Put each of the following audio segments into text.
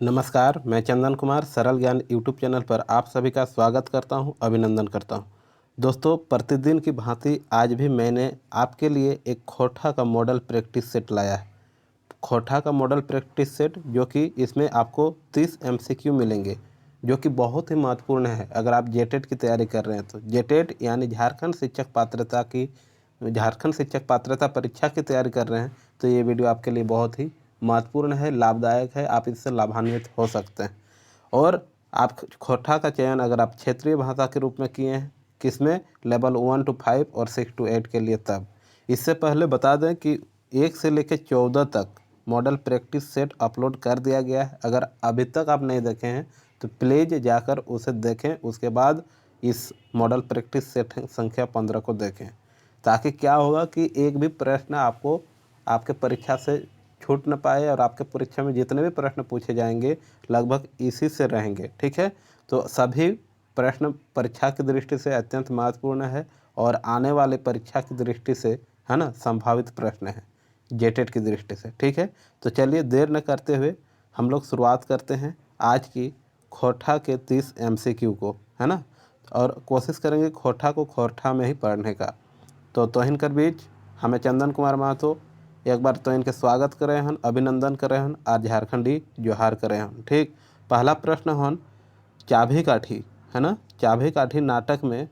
नमस्कार, मैं चंदन कुमार सरल ज्ञान यूट्यूब चैनल पर आप सभी का स्वागत करता हूं, अभिनंदन करता हूं। दोस्तों, प्रतिदिन की भांति आज भी मैंने आपके लिए एक खोटा का मॉडल प्रैक्टिस सेट लाया है। खोटा का मॉडल प्रैक्टिस सेट जो कि इसमें आपको 30 एमसीक्यू मिलेंगे, जो कि बहुत ही महत्वपूर्ण है अगर आप जेटेट की तैयारी कर रहे हैं तो। जेटेट यानी झारखंड शिक्षक पात्रता परीक्षा की तैयारी कर रहे हैं तो ये वीडियो आपके लिए बहुत ही महत्वपूर्ण है, लाभदायक है, आप इससे लाभान्वित हो सकते हैं। और आप खोटा का चयन अगर आप क्षेत्रीय भाषा के रूप में किए हैं, किसमें लेवल 1 to 5 और 6 to 8 के लिए, तब इससे पहले बता दें कि 1 से लेकर 14 तक मॉडल प्रैक्टिस सेट अपलोड कर दिया गया है। अगर अभी तक आप नहीं देखे हैं तो प्लीज़ जाकर उसे देखें, उसके बाद इस मॉडल प्रैक्टिस सेट संख्या 15 को देखें, ताकि क्या होगा कि एक भी प्रश्न आपको आपके परीक्षा से छूट न पाए और आपके परीक्षा में जितने भी प्रश्न पूछे जाएंगे लगभग इसी से रहेंगे। ठीक है, तो सभी प्रश्न परीक्षा की दृष्टि से अत्यंत महत्वपूर्ण है और आने वाले परीक्षा की दृष्टि से, है ना, संभावित प्रश्न है जेटेट की दृष्टि से। ठीक है, तो चलिए देर न करते हुए हम लोग शुरुआत करते हैं आज की खोटा के 30 एमसीक्यू को, है ना, और कोशिश करेंगे खोटा को खोटा में ही पढ़ने का। तो तोहिन कर बीच हमें चंदन कुमार महतो एक बार तो इनके स्वागत करें हन, अभिनंदन करें हन और झारखंडी जोहार करें हन। ठीक, पहला प्रश्न हन चाभी काठी, है ना, चाभी काठी नाटक में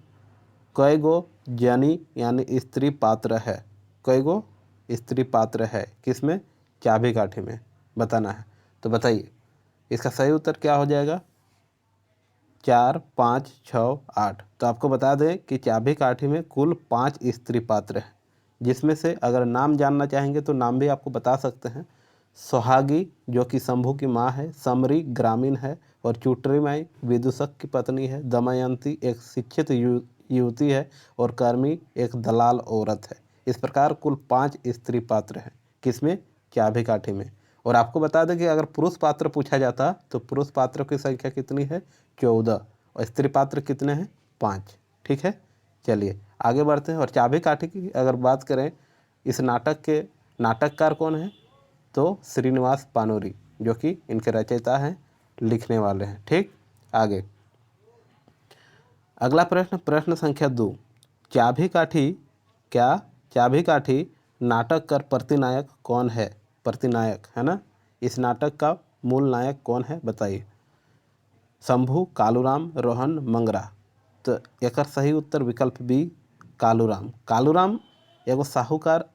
कई गो जनी यानी स्त्री पात्र है? कई गो स्त्री पात्र है किसमें? चाभी काठी में बताना है। तो बताइए इसका सही उत्तर क्या हो जाएगा? 4, 5, 6, 8। तो आपको बता दें कि चाभी काठी में कुल 5 स्त्री पात्र हैं, जिसमें से अगर नाम जानना चाहेंगे तो नाम भी आपको बता सकते हैं। सुहागी जो कि शंभू की माँ है, समरी ग्रामीण है और चुटरी माई विदूषक की पत्नी है, दमयंती एक शिक्षित युवती है और कर्मी एक दलाल औरत है। इस प्रकार कुल 5 स्त्री पात्र हैं किसमें? चाभी काठी में। और आपको बता दें कि अगर पुरुष पात्र पूछा जाता तो पुरुष पात्रों की संख्या कितनी है? 14, और स्त्री पात्र कितने हैं? 5। ठीक है, चलिए आगे बढ़ते हैं। और चाबी काठी की अगर बात करें, इस नाटक के नाटककार कौन है? तो श्रीनिवास पानोरी, जो कि इनके रचयिता हैं, लिखने वाले हैं। ठीक, आगे अगला प्रश्न, प्रश्न संख्या 2। चाबी काठी क्या चाबी काठी नाटक का प्रतिनायक कौन है? प्रतिनायक, है ना, इस नाटक का मूल नायक कौन है बताइए? शंभू, कालूराम, रोहन, मंगरा। तो एक सही उत्तर विकल्प बी, कालूराम। कालूराम एगो साहूकार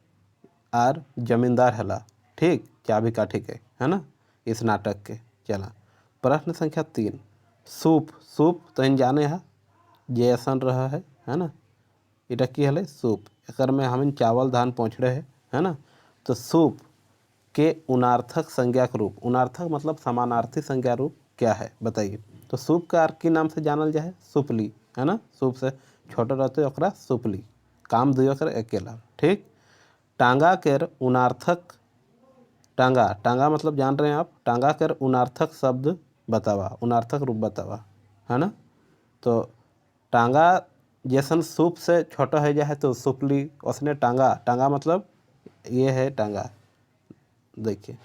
और जमींदार हला। ठीक, चाबी काठी के, है ना, इस नाटक के। चला प्रश्न संख्या 3। सूप, सूप तो इन जाने है जैसन रहा है ना, इटा की हले सूप। एक में हम चावल धान पहुँच रहे है ना। तो सूप के उनार्थक संज्ञक रूप, उनार्थक मतलब समानार्थी संज्ञा रूप क्या है बताइए? तो सूप का अर्थ की नाम से जानल जाए? सुपली, है ना, सूप से छोटा रहते ओकरा सुपली, काम दुयो कर अकेला। ठीक, टांगा केर उनार्थक, टांगा, टांगा मतलब जान रहे हैं आप, टांगा केर उनार्थक शब्द बतावा, उनार्थक रूप बतावा, है ना। तो टांगा जैसन सूप से छोटा है जाए तो सुपली, उसने टांगा, टांगा मतलब ये है टांगा, देखिए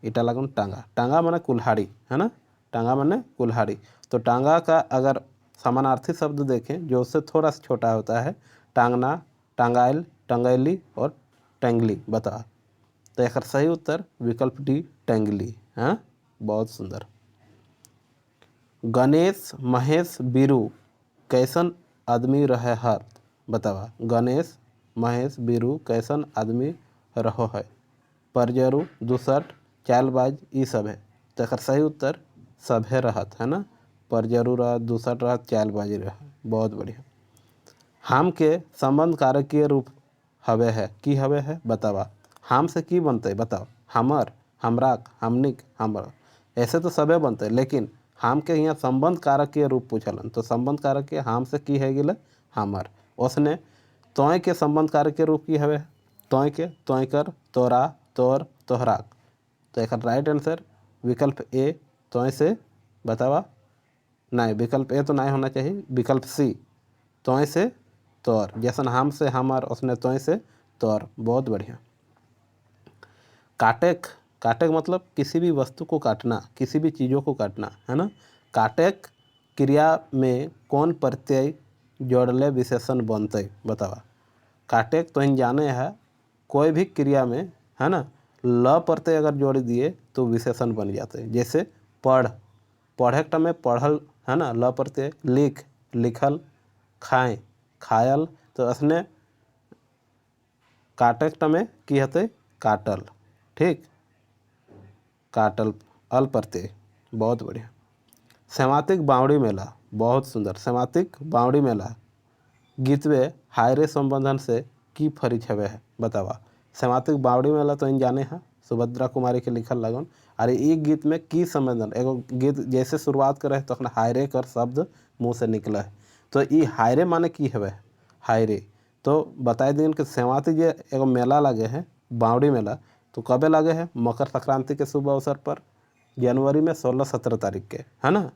इटा लगन टांगा, टांगा माने कुल्हाड़ी, है ना, टांगा माने कुल्हाड़ी। तो टांगा का अगर समानार्थी शब्द देखें जो उससे थोड़ा सा छोटा होता है, टांगना, टांगाइल, टंगैली और टेंगली। बता, तो एक सही उत्तर विकल्प डी, टेंगली। हाँ, बहुत सुंदर। गणेश महेश बीरू कैसन आदमी रहे हर? बतावा, गणेश महेश बीरू कैसन आदमी रहो है? परजरू, दुसट, चालबाज, ये सब है। तो एक सही उत्तर सभे रहत, है ना, परजरू रहत, दुसट रहत, चालबाजी रहत। बहुत बढ़िया। हम के संबंध कारकीय रूप हवे है, की हवे है बतावा? हम से की बनते बताओ? हमर, हमराक, हमनिक, हमरा, ऐसे तो सबे बनते, लेकिन हम के यहाँ संबंध कारकीय रूप पूछलन। तो संबंध कारकीय हम से की है गिले हमर। उसने तोय के संबंध कारकीय रूप की हवे? तोय के, तोय कर, तोरा, तोर, तोहराक। तो एक राइट आंसर विकल्प ए, तोय से बतावा? नहीं, विकल्प ए तो नहीं होना चाहिए, विकल्प सी, तोय से तोर, जैसन हम से हमार, उसने तोय से तोर। बहुत बढ़िया। काटे काटे का मतलब किसी भी वस्तु को काटना, किसी भी चीज़ों को काटना, है ना। काटेक क्रिया में कौन प्रत्यय जोड़ले विशेषण बनते बतावा। काटेक तो इन जाने है कोई भी क्रिया में, है ना, ल प्रत्यय अगर जोड़ दिए तो विशेषण बन जाते हैं। जैसे पढ़, पढ़े का में पढ़ल, है ना, ल प्रत्यय। लिख, लिखल। खाएं, खायल। तो असने काटे में की हते काटल, ठीक, काटल, अल प्रत्यय। बहुत बढ़िया। सेमातिक बावड़ी मेला, बहुत सुंदर। सेमातिक बावड़ी मेला गीतवे हायरे संबंधन से की फरी छवे है बतावा। सेमातिक बावड़ी मेला तो इन जाने हैं, सुभद्रा कुमारी के लिखल लगन। अरे ई गीत में की संबंधन, एगो गीत जैसे शुरुआत करे तो हायरे कर शब्द मुँह से निकला है, तो ई हायरे माने की हवे, हायरे। तो बताए दिन कि सेमाती जे एगो मेला लगे है, बावड़ी मेला, तो कबे लगे है, मकर संक्रांति के शुभ अवसर पर, जनवरी में 16-17 तारीख के, है ना।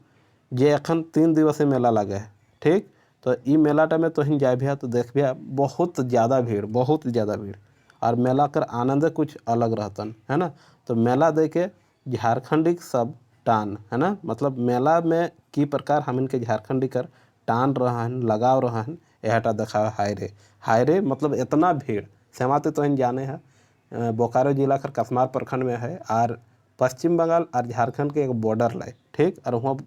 जे एखन 3 दिवसीय मेला लगे है, ठीक। तो ई मेला टाइम तो ही जाए भैया तो देख भैया बहुत ज़्यादा भीड़, बहुत ज़्यादा भीड़। और मेला कर आनंद कुछ अलग रहतन, है ना। तो मेला दे के झारखंडी सब टान, है ना, मतलब मेला में की प्रकार हम इनके झारखंडी कर टान रहन, लगाव रहन, यहटा दिखावा हायरे। हायरे मतलब इतना भीड़। सेमाते तो इन जाने हैं बोकारो जिला कर कसमार प्रखंड में है, और पश्चिम बंगाल और झारखंड के एक बॉर्डर लाए, ठीक। और वहाँ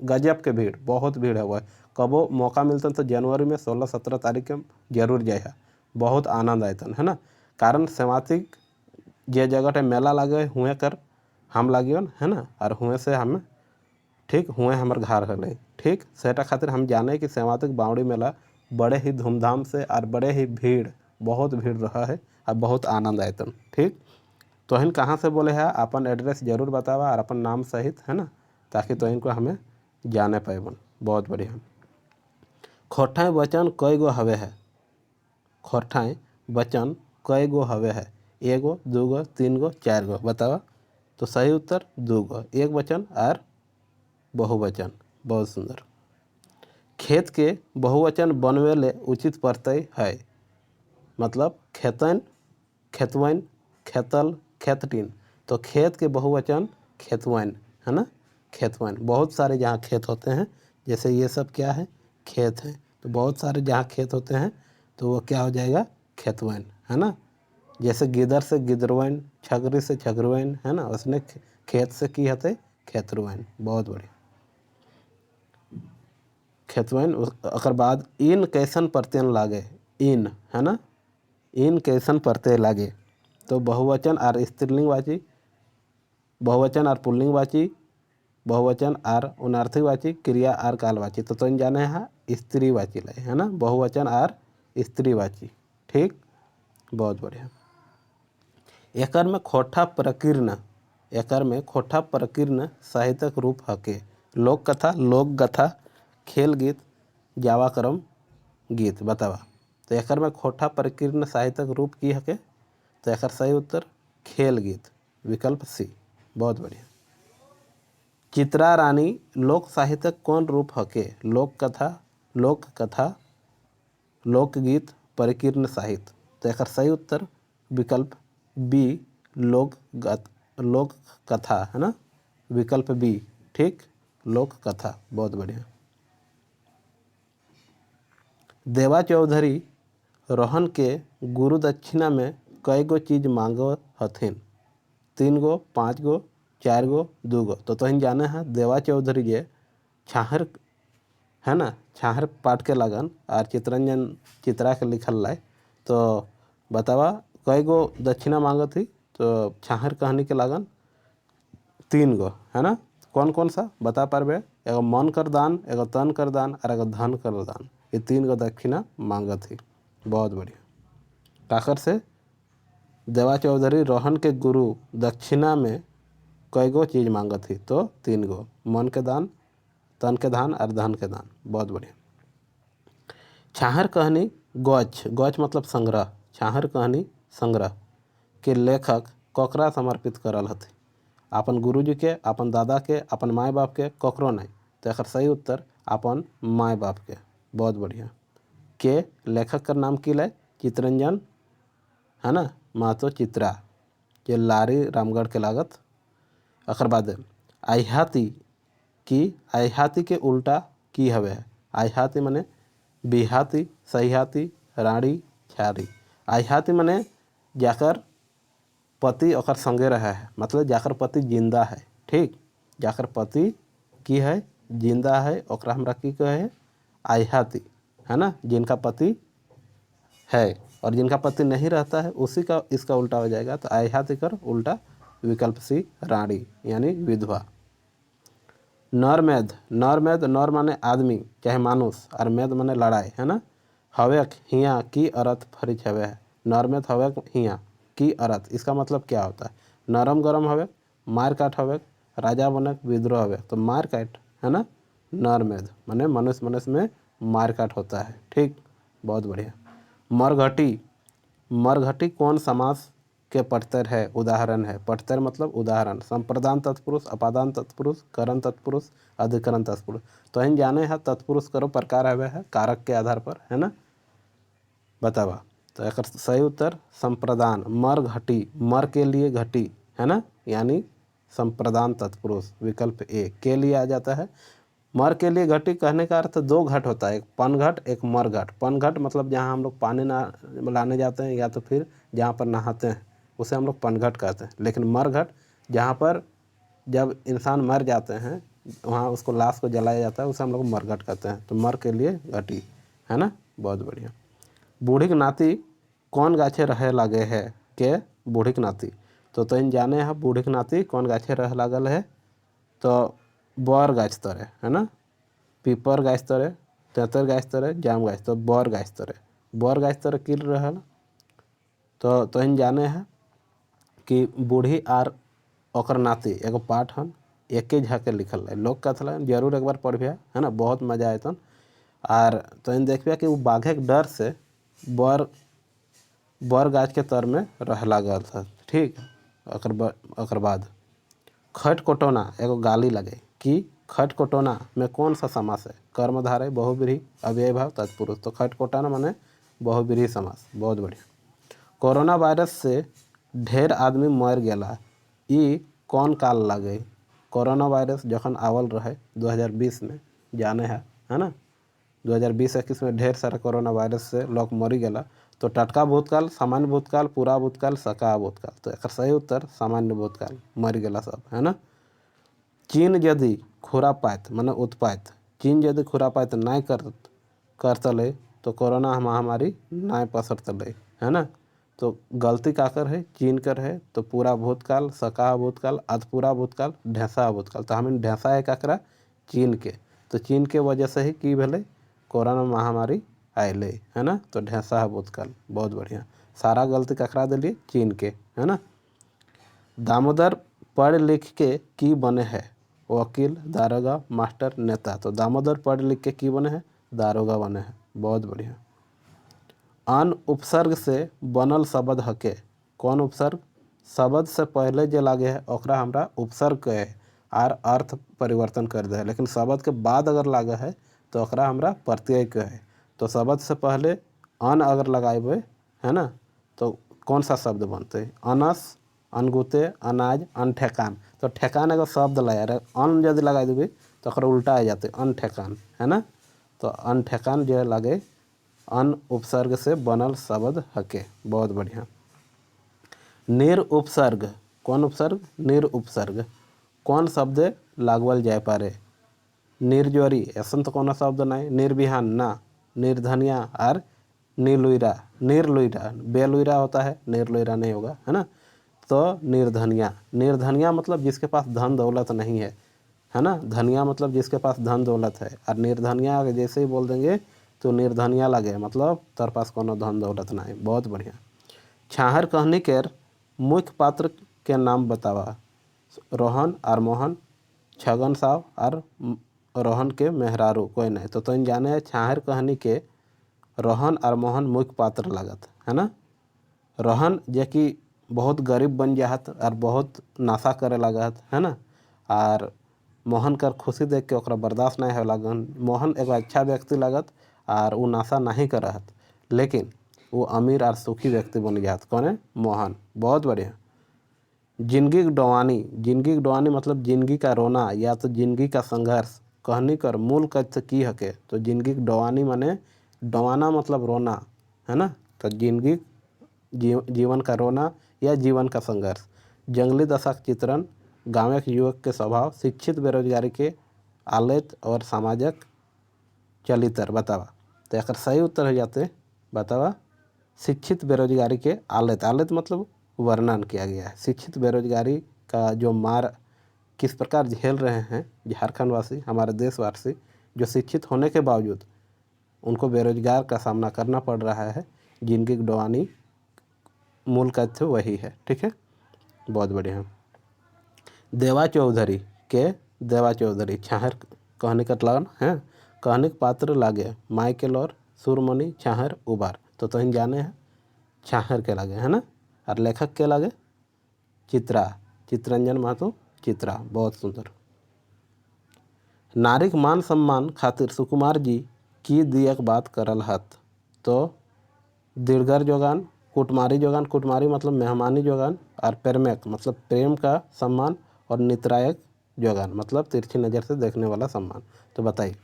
गजब के भीड़, बहुत भीड़ है। वह कबो मौका मिलता तो जनवरी में 16-17 तारीख के जरूर जाए, बहुत आनंद आयतन, है ना। कारण सेमातिक जे जगह टाइम मेला लगे हुए कर हम लगियन, है ना, और हुए से हम, ठीक, हुए हमार घर हले, ठीक। सेटा खातिर हम जाने कि सेमातिक बावड़ी मेला बड़े ही धूमधाम से और बड़े ही भीड़, बहुत भीड़ रहा है और बहुत आनंद आयतन, ठीक। तो हिन कहाँ से बोले है, अपन एड्रेस जरूर बतावा और अपन नाम सहित, है ना, ताकि तो इनको हमें जाने पाएबन। बहुत बढ़िया। खोठाएँ वचन कई गो हवे है, खोठाएँ वचन कई गो हवे है, एगो, दूगो, तीन गो, चार गो बतावा। तो सही उत्तर 2 गो, एक वचन और बहुवचन। बहुत सुंदर। खेत के बहुवचन बनवे ले उचित प्रत्यय है, मतलब खेतन, खेतवन, खेतल, खेतटिन। तो खेत के बहुवचन खेतवन, है ना, खेतवन। बहुत सारे जहाँ खेत होते हैं, जैसे ये सब क्या है, खेत हैं, तो बहुत सारे जहाँ खेत होते हैं तो वो क्या हो जाएगा, खेतवन, है ना। जैसे गिदर से गिदरवन, छगरी से छगरवन, है ना, उसने खेत से की हते खेतरवन। बहुत बढ़िया। खेतवन। अकर बाद इन कैसन प्रत्यय लागे, इन, है ना, इन कैसन प्रत्यय लागे। तो बहुवचन और स्त्रीलिंगवाची, बहुवचन और पुल्लिंगवाची, बहुवचन और अनर्थकवाची, क्रिया और कालवाची। तो इन जाने हैं स्त्रीवाची लय, है ना, बहुवचन और स्त्रीवाची, ठीक। बहुत बढ़िया। एकर में खोठा प्रकीर्ण, एकर में खोठा प्रकीर्ण साहित्यक रूप हके, लोक कथा, लोक गाथा, खेल गीत, जावाक्रम गीत बतावा। तो एकर में खोठा प्रकीर्ण साहित्यक रूप की हके, तो एकर सही उत्तर खेल गीत, विकल्प सी। बहुत बढ़िया। चित्रा रानी लोक साहित्यक कौन रूप हके, लोक कथा, लोक कथा, लोकगीत, प्रकीर्ण साहित्य। तो एकर सही उत्तर विकल्प बी, लोक कथा, है ना, विकल्प बी, ठीक, लोक कथा। बहुत बढ़िया। देवा चौधरी रोहन के गुरु दक्षिणा में कई गो चीज मांगो हथिन, 3 गो, 5 गो, 4 गो, 2 गो। तो तुम जाने हैं देवा चौधरी जे छाहर, है ना, छाहर पाठ के लगन और चित्रंजन चित्रा के लिखल लाए। तो बतावा कई गो दक्षिणा मांगो थी, तो छाहर कहानी के लगन 3 गो, है ना। कौन कौन सा बता पारबे, एगो मन कर दान, एगो तन कर दान और एगो धन कर दान। ये 3 गो दक्षिणा मांगा थी। बहुत बढ़िया। काकर से देवा चौधरी रोहन के गुरु दक्षिणा में कई गो चीज़ मांगा थी, तो 3 गो, मन के दान, तन के दान और धन के दान। बहुत बढ़िया। छाहर कहानी गौच, गौच मतलब संग्रह, छाहर कहानी संग्रह के लेखक ककरा समर्पित करल हथे, अपन गुरुजी के, अपन दादा के, अपन माए बाप के, ककरो नहीं। तो एकर सही उत्तर अपन माए बाप के। बहुत बढ़िया। के लेखक का नाम की लाए, चित्रंजन, है ना, मातो चित्रा। जो लारी रामगढ़ के लागत। अकर बाद आह्याती के उल्टा की हवे। आह्याती माने बिहाती, सह्याती, राड़ी, छारी। आह्याती माने जाकर पति ओकर संगे रहा है, मतलब जाकर पति जिंदा है। ठीक, जाकर पति की है जिंदा है, ओकरा हमरा की कहे है आह्याती, है ना। जिनका पति है और जिनका पति नहीं रहता है उसी का इसका उल्टा हो जाएगा। तो आह्याती कर उल्टा विकल्प सी राड़ी यानी विधवा। नर मैद नर माने आदमी चाहे मानुष और मैद माने लड़ाई, है ना। हवेक हिया की अर्थ फरिच हवे है। नर मैद हवेक हिया की अर्थ, इसका मतलब क्या होता है। नरम गरम हवेक, मार काट हवेक, राजा बनक, विद्रोह हवेक। तो मार काट, है ना। नर मैद माने मनुष्य में मार काट होता है। ठीक, बहुत बढ़िया। मरघटी कौन समास के पठतर है, उदाहरण है। पठतर मतलब उदाहरण। संप्रदान तत्पुरुष, अपादान तत्पुरुष, करण तत्पुरुष, अधिकरण तत्पुरुष। तो हम जाने हैं तत्पुरुष करो प्रकार हवे है कारक के आधार पर, है ना। बतावा। तो एक सही उत्तर संप्रदान। मरघटी, मर के लिए घटी, है ना, यानी संप्रदान तत्पुरुष विकल्प ए के लिए आ जाता है। मर के लिए घटी कहने का अर्थ दो घट होता है, एक पनघट एक मरघट। पनघट मतलब जहाँ हम लोग पानी ना लाने जाते हैं या तो फिर जहाँ पर नहाते हैं उसे हम लोग पनघट कहते हैं। लेकिन मरघट जहाँ पर जब इंसान मर जाते हैं वहाँ उसको लाश को जलाया जाता है उसे हम लोग मरघट कहते हैं। तो मर के लिए घटी, है ना, बहुत बढ़िया। बूढ़ी के नाती कौन गाछे रहे लागे है के बूढ़ी के नाती। तो इन जाने है बूढ़ी के नाती कौन गाछे रह लागल है। तो बर गाछ तरे, है ना, पीपर गाछ तरे, तेतर गाछ तरे, जाम गाछ। तो बर गाछ तरे किल रहल। तो इन जाने है कि बूढ़ी आर ओकर नाती एगो पाठ हन एक झाके लिखल है। लोक कथा जरूर एक बार पढ़िया, है ना, बहुत मजा आयतन। और तो इन देखिए कि वो बाघे के डर से बर गाछ के तर में रह लागल था। ठीक, अकर बाद खटकोटोना एगो गाली लगे कि खटकोटोना में कौन सा समास है। कर्मधारय, बहुब्रीहि, अव्ययभाव, तत्पुरुष। तो खटकोटोना माने बहुब्रीहि समास, बहुत बढ़िया। कोरोना वायरस से ढेर आदमी मर गया, ई कौन काल लगे। कोरोना वायरस जखन आवल रहे 2020 में, जाने है ना, 2020-21 में ढेर सारा कोरोना वायरस से लोग मरी गया। तो टटका भूतकाल, सामान्य भूतकाल, पूरा भूतकाल, सका भूतकाल। तो एक सही उत्तर सामान्य भूतकाल, मर गया सब, है ना। चीन यदि खुरापात माने उत्पात, चीन यदि खुरापात नहीं करतले तो कोरोना महामारी नहीं पसरतले, है ना। तो गलती काकर है, चीन कर है। तो पूरा भूतकाल, सका भूतकाल, अधपूरा भूतकाल, ढेंसा भूतकाल। तो हमें ढेंसा है काकरा चीन के। तो चीन के वजह से ही की भेले कोरोना महामारी आएले, है ना। तो ढेंसा भूतकाल, बहुत बढ़िया। सारा गलती ककरा दिलिए चीन के, है ना। दामोदर पढ़ लिख के की बने है, वकील, दारोगा, मास्टर, नेता। तो दामोदर पढ़ लिख के की बने है, दारोगा बने हैं, बहुत बढ़िया। अन उपसर्ग से बनल शब्द हके, कौन उपसर्ग। शब्द से पहले जो लागे है ओकरा हमरा उपसर्ग कहे और अर्थ परिवर्तन कर दे है। लेकिन शब्द के बाद अगर लागे है तो ओकरा हमरा प्रत्यय कहे। तो शब्द से पहले अन अगर लगाए, है ना, तो कौन सा शब्द बनते। अनस, अनगुते, अनाज, अनठेकान। तो ठेकान एगो शब्द लगा रहे, अन यदि लगा देवे तो ओकरा उल्टा आ जाते अनठेकान, है ना। तो अनठेकान जो लगे अन उपसर्ग से बनल शब्द हके, बहुत बढ़िया। निर उपसर्ग, कौन उपसर्ग, निर उपसर्ग कौन शब्द लागवल जाए पारे। निर्जोरी ऐसा तो कौन शब्द नहीं। निर्विहान ना, निर्धनिया और नीलुइरा। नीरलुइरा बेलुइरा होता है, नीरलुइरा नहीं होगा, है ना। तो निर्धनिया, निर्धनिया मतलब जिसके पास धन दौलत नहीं है ना। धनिया मतलब जिसके पास धन दौलत है। और निर्धनिया जैसे ही बोल देंगे तो निर्धनिया लगे मतलब तार पास कोनो धन दौलत नहीं, बहुत बढ़िया। छाहर कहनी के मुख्य पात्र के नाम बतावा। रोहन और मोहन, छगन साव और रोहन के मेहरारू कोई नहीं। तो इन जाने छाहर कहानी के रोहन और मोहन मुख्य पात्र लागत, है ना। रोहन जे कि बहुत गरीब बन जात और बहुत नशा करे लागत, है ना। और मोहन कर खुशी देख के ओकरा बर्दाश्त नहीं हो लागन। मोहन एक अच्छा व्यक्ति लागत और वो नशा नहीं करत, लेकिन वो अमीर और सुखी व्यक्ति बन जात, कौन है, मोहन, बहुत बढ़िया। जिंदगी की डोवानी मतलब जिंदगी का रोना या तो जिंदगी का संघर्ष कहनी कर मूल कथ्य की हके। तो जिंदगी की डोवानी माने डोवाना मतलब रोना है ना। तो जिंदगी जीवन का रोना या जीवन का संघर्ष। जंगली दशा का चित्रण, गाँव के युवक के स्वभाव, शिक्षित बेरोजगारी के आलेत और सामाजिक चलितर बतावा। तो एक सही उत्तर हो जाते बतावा शिक्षित बेरोजगारी के आलेत। आलेत मतलब वर्णन किया गया है। शिक्षित बेरोजगारी का जो मार किस प्रकार झेल रहे हैं झारखंड वासी, हमारे देशवासी जो शिक्षित होने के बावजूद उनको बेरोजगार का सामना करना पड़ रहा है। जिंदगी की डोवानी मूल कथ्य वही है। ठीक है, बहुत बढ़िया। देवा चौधरी छाहर कहने का लगन है। कहने के पात्र लागे माइकल और सुरमणि छाहर उबार। तो तुम जाने हैं छाहर के लागे है ना। और लेखक के लागे चित्रंजन महतो चित्रा। बहुत सुंदर। नारिक मान सम्मान खातिर सुकुमार जी की दियक बात करल हत। तो दीर्घर जोगान, कुटमारी मतलब मेहमानी जोगान, और प्रेमक मतलब प्रेम का सम्मान, और नित्रायक जोगान मतलब तिरछी नज़र से देखने वाला सम्मान। तो बताइए,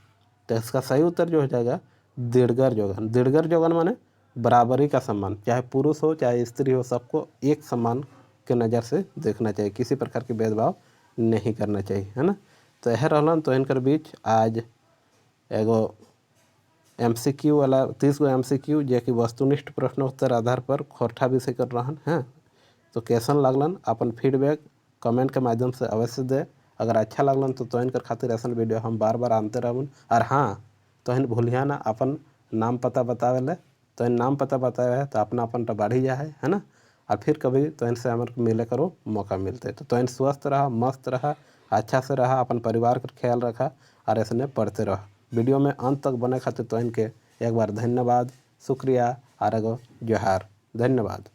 तो इसका सही उत्तर जो हो जाएगा दीर्घर जोगान। दीर्घर जोगान माने बराबरी का सम्मान, चाहे पुरुष हो चाहे स्त्री हो, सबको एक सम्मान के नज़र से देखना चाहिए, किसी प्रकार के भेदभाव नहीं करना चाहिए है ना। तो यह रहलन तो इनकर बीच आज एगो MCQ वाला 30 गो MCQ जे कि वस्तुनिष्ठ प्रश्नोत्तर आधार पर खोरठा विषय कर रहा हैं। तो कैसन लागलन अपन फीडबैक कमेंट के माध्यम से अवश्य दे। अगर अच्छा लागलन तो इनकर खातिर ऐसा वीडियो हम बार बार आनते रहूँ। और हाँ, तो इन भूलिया ना अपन नाम पता बतावे ले। तो इन नाम पता बतावे है तो अपना अपन तो बढ़ी जाए है ना। और फिर कभी तो इनसे हमारे मिले करो मौका मिलते। तो इन स्वस्थ रहा, मस्त रहा, अच्छा से रहा, अपन परिवार का ख्याल रखा और ऐसे पढ़ते रहा। वीडियो में अंत तक बने खातिर तो इनके एक बार धन्यवाद, शुक्रिया और एगो जोहार। धन्यवाद।